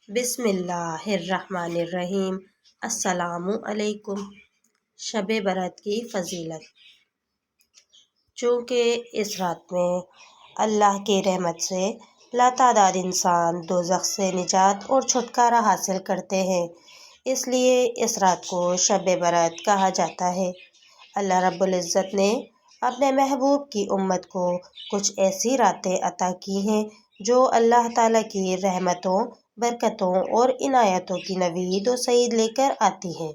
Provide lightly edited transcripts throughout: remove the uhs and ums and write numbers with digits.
بسم اللہ الرحمن الرحیم۔ السلام علیکم۔ شب برات کی فضیلت۔ چونکہ اس رات میں اللہ کی رحمت سے لاتعداد انسان دوزخ سے نجات اور چھٹکارا حاصل کرتے ہیں، اس لیے اس رات کو شب برات کہا جاتا ہے۔ اللہ رب العزت نے اپنے محبوب کی امت کو کچھ ایسی راتیں عطا کی ہیں جو اللہ تعالیٰ کی رحمتوں، برکتوں اور عنایتوں کی نوید و سعید لے کر آتی ہیں۔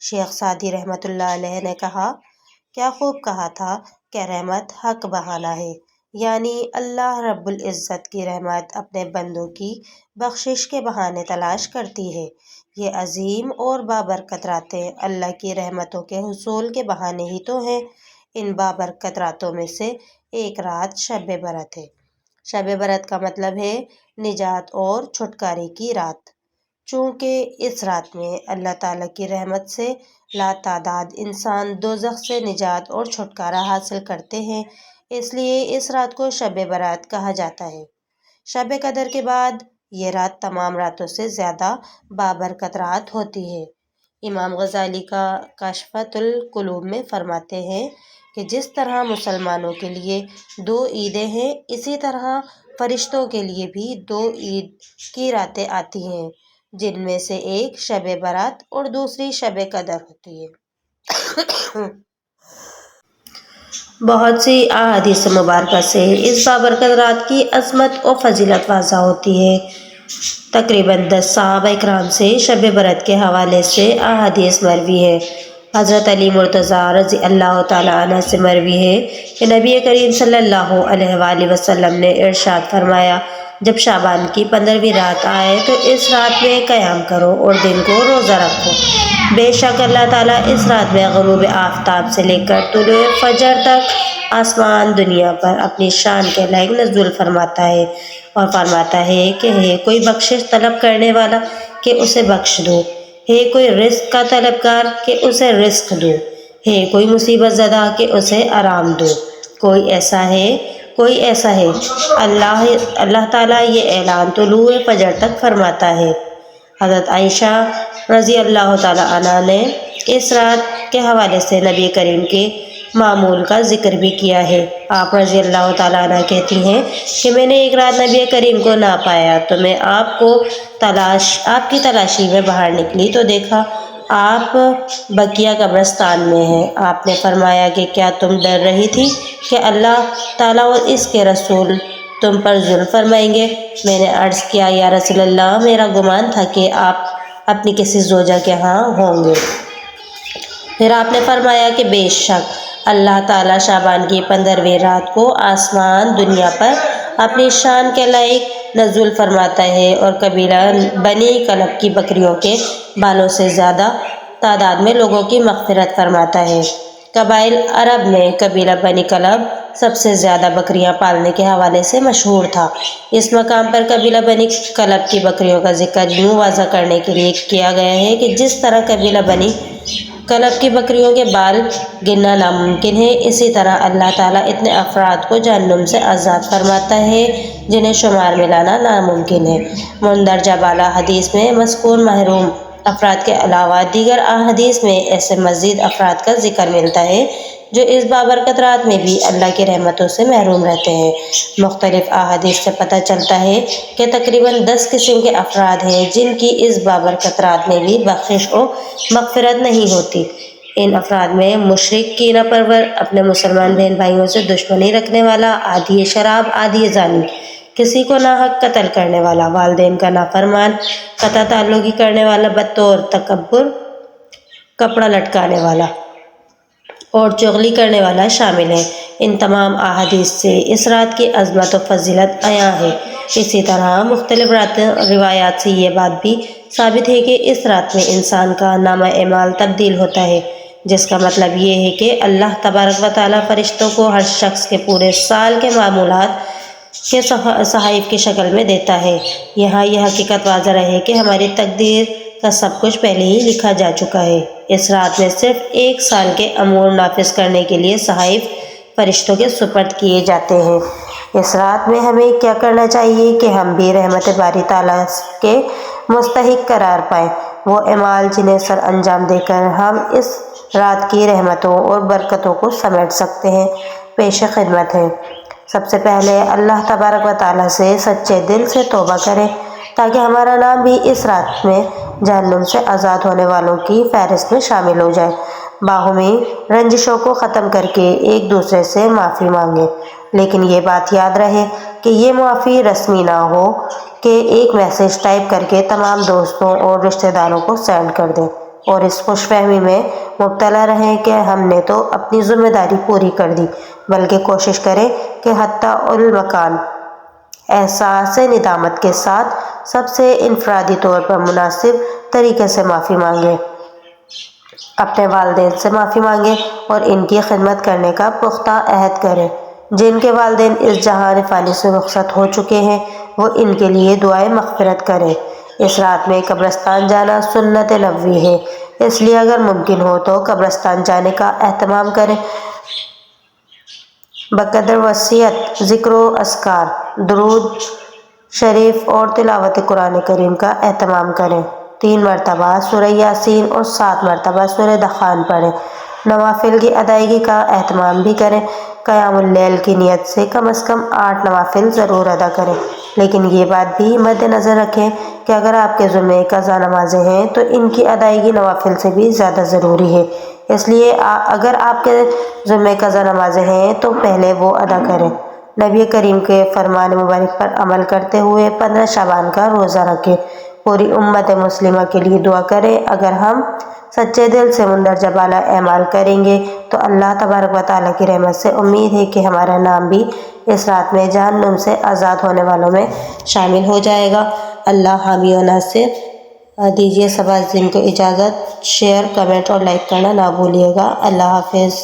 شیخ سعدی رحمۃ اللہ علیہ نے کہا، کیا خوب کہا تھا کہ رحمت حق بہانہ ہے، یعنی اللہ رب العزت کی رحمت اپنے بندوں کی بخشش کے بہانے تلاش کرتی ہے۔ یہ عظیم اور بابرکت راتیں اللہ کی رحمتوں کے حصول کے بہانے ہی تو ہیں۔ ان بابرکت راتوں میں سے ایک رات شب برات ہے۔ شب برات کا مطلب ہے نجات اور چھٹکارے کی رات۔ چونکہ اس رات میں اللہ تعالیٰ کی رحمت سے لاتعداد انسان دوزخ سے نجات اور چھٹکارا حاصل کرتے ہیں، اس لیے اس رات کو شب برات کہا جاتا ہے۔ شب قدر کے بعد یہ رات تمام راتوں سے زیادہ بابرکت رات ہوتی ہے۔ امام غزالی کا کاشفۃ القلوب میں فرماتے ہیں کہ جس طرح مسلمانوں کے لیے 2 عیدیں ہیں، اسی طرح فرشتوں کے لیے بھی 2 عید کی راتیں آتی ہیں، جن میں سے ایک شب برات اور دوسری شب قدر ہوتی ہے۔ بہت سی احادیث مبارکہ سے اس بابرکت رات کی عظمت و فضیلت واضح ہوتی ہے۔ تقریباً 10 صحابہ اکرام سے شب برات کے حوالے سے احادیث مروی ہے۔ حضرت علی مرتضیٰ رضی اللہ تعالیٰ عنہ سے مروی ہے کہ نبی کریم صلی اللہ علیہ وآلہ وسلم نے ارشاد فرمایا، جب شعبان کی 15ویں رات آئے تو اس رات میں قیام کرو اور دن کو روزہ رکھو۔ بے شک اللہ تعالیٰ اس رات میں غروب آفتاب سے لے کر طلوع فجر تک آسمان دنیا پر اپنی شان کے لائق نزول فرماتا ہے اور فرماتا ہے کہ ہے کوئی بخشش طلب کرنے والا کہ اسے بخش دو، ہے کوئی رزق کا طلبگار کہ اسے رزق دو، ہے کوئی مصیبت زدہ کہ اسے آرام دو۔ کوئی ایسا ہے اللہ تعالیٰ یہ اعلان طلوع فجر تک فرماتا ہے۔ حضرت عائشہ رضی اللہ تعالیٰ عنہ نے اس رات کے حوالے سے نبی کریم کے معمول کا ذکر بھی کیا ہے۔ آپ رضی اللہ تعالیٰ عنہ کہتی ہیں کہ میں نے ایک رات نبی کریم کو نہ پایا تو میں آپ کی تلاشی میں باہر نکلی تو دیکھا آپ بقیہ قبرستان میں ہیں۔ آپ نے فرمایا کہ کیا تم ڈر رہی تھی کہ اللہ تعالیٰ اور اس کے رسول تم پر ظلم فرمائیں گے؟ میں نے عرض کیا، یا رسول اللہ، میرا گمان تھا کہ آپ اپنی کسی زوجہ کے ہاں ہوں گے۔ پھر آپ نے فرمایا کہ بے شک اللہ تعالیٰ شعبان کی 15ویں رات کو آسمان دنیا پر اپنی شان کے لائق نزول فرماتا ہے اور قبیلہ بنی کلب کی بکریوں کے بالوں سے زیادہ تعداد میں لوگوں کی مغفرت فرماتا ہے۔ قبائل عرب میں قبیلہ بنی کلب سب سے زیادہ بکریاں پالنے کے حوالے سے مشہور تھا۔ اس مقام پر قبیلہ بنی کلب کی بکریوں کا ذکر یوں واضح کرنے کے لیے کیا گیا ہے کہ جس طرح قبیلہ بنی کلب کی بکریوں کے بال گننا ناممکن ہے، اسی طرح اللہ تعالیٰ اتنے افراد کو جہنم سے آزاد فرماتا ہے جنہیں شمار میں لانا ناممکن ہے۔ مندرجہ بالا حدیث میں مذکور محروم افراد کے علاوہ دیگر احادیث میں ایسے مزید افراد کا ذکر ملتا ہے جو اس بابرکت رات میں بھی اللہ کی رحمتوں سے محروم رہتے ہیں۔ مختلف احادیث سے پتہ چلتا ہے کہ تقریباً 10 قسم کے افراد ہیں جن کی اس بابرکت رات میں بھی بخشش و مغفرت نہیں ہوتی۔ ان افراد میں مشرک، کینہ پرور، اپنے مسلمان بہن بھائیوں سے دشمنی رکھنے والا، عادی شراب، عادی زانی، کسی کو ناحق قتل کرنے والا، والدین کا نافرمان، قطع تعلقی کرنے والا، بطور تکبر کپڑا لٹکانے والا اور چغلی کرنے والا شامل ہیں۔ ان تمام احادیث سے اس رات کی عظمت و فضیلت عیاں ہے۔ اسی طرح مختلف روایات سے یہ بات بھی ثابت ہے کہ اس رات میں انسان کا نامہ اعمال تبدیل ہوتا ہے، جس کا مطلب یہ ہے کہ اللہ تبارک و تعالیٰ فرشتوں کو ہر شخص کے پورے سال کے معمولات کے صحائف کی شکل میں دیتا ہے۔ یہاں یہ حقیقت واضح رہے کہ ہماری تقدیر کا سب کچھ پہلے ہی لکھا جا چکا ہے۔ اس رات میں صرف 1 سال کے امور نافذ کرنے کے لیے صحائف فرشتوں کے سپرد کیے جاتے ہیں۔ اس رات میں ہمیں کیا کرنا چاہیے کہ ہم بھی رحمت باری تعالیٰ کے مستحق قرار پائیں، وہ اعمال جنہیں سر انجام دے کر ہم اس رات کی رحمتوں اور برکتوں کو سمیٹ سکتے ہیں، پیش خدمت ہیں۔ سب سے پہلے اللہ تبارک و تعالیٰ سے سچے دل سے توبہ کریں تاکہ ہمارا نام بھی اس رات میں جہنم سے آزاد ہونے والوں کی فہرست میں شامل ہو جائے۔ باہمی رنجشوں کو ختم کر کے ایک دوسرے سے معافی مانگیں، لیکن یہ بات یاد رہے کہ یہ معافی رسمی نہ ہو کہ ایک میسج ٹائپ کر کے تمام دوستوں اور رشتہ داروں کو سینڈ کر دیں اور اس خوش فہمی میں مبتلا رہیں کہ ہم نے تو اپنی ذمہ داری پوری کر دی، بلکہ کوشش کریں کہ حتی المکان احساس ندامت کے ساتھ سب سے انفرادی طور پر مناسب طریقے سے معافی مانگیں، اپنے والدین سے معافی مانگیں اور ان کی خدمت کرنے کا پختہ عہد کریں۔ جن کے والدین اس جہان فانی سے رخصت ہو چکے ہیں وہ ان کے لیے دعائے مغفرت کریں۔ اس رات میں قبرستان جانا سنت نبوی ہے، اس لیے اگر ممکن ہو تو قبرستان جانے کا اہتمام کریں۔ بقدر وسعت ذکر و اذکار، درود شریف اور تلاوت قرآن کریم کا اہتمام کریں۔ 3 مرتبہ سورہ یاسین اور 7 مرتبہ سورہ دخان پڑھیں۔ نوافل کی ادائیگی کا اہتمام بھی کریں۔ قیام اللیل کی نیت سے کم از کم 8 نوافل ضرور ادا کریں، لیکن یہ بات بھی مد نظر رکھیں کہ اگر آپ کے ذمہ قضا نمازیں ہیں تو ان کی ادائیگی نوافل سے بھی زیادہ ضروری ہے، اس لیے اگر آپ کے ذمہ قضا نمازیں ہیں تو پہلے وہ ادا کریں۔ نبی کریم کے فرمان مبارک پر عمل کرتے ہوئے 15 شعبان کا روزہ رکھیں۔ پوری امت مسلمہ کے لیے دعا کریں۔ اگر ہم سچے دل سے مندرجہ بالا اعمال کریں گے تو اللہ تبارک و تعالیٰ کی رحمت سے امید ہے کہ ہمارا نام بھی اس رات میں جہنم سے آزاد ہونے والوں میں شامل ہو جائے گا۔ اللہ حامی و ناصر۔ دیجیے سب عزیزین کو اجازت، شیئر، کمنٹ اور لائک کرنا نہ بھولیے گا۔ اللہ حافظ۔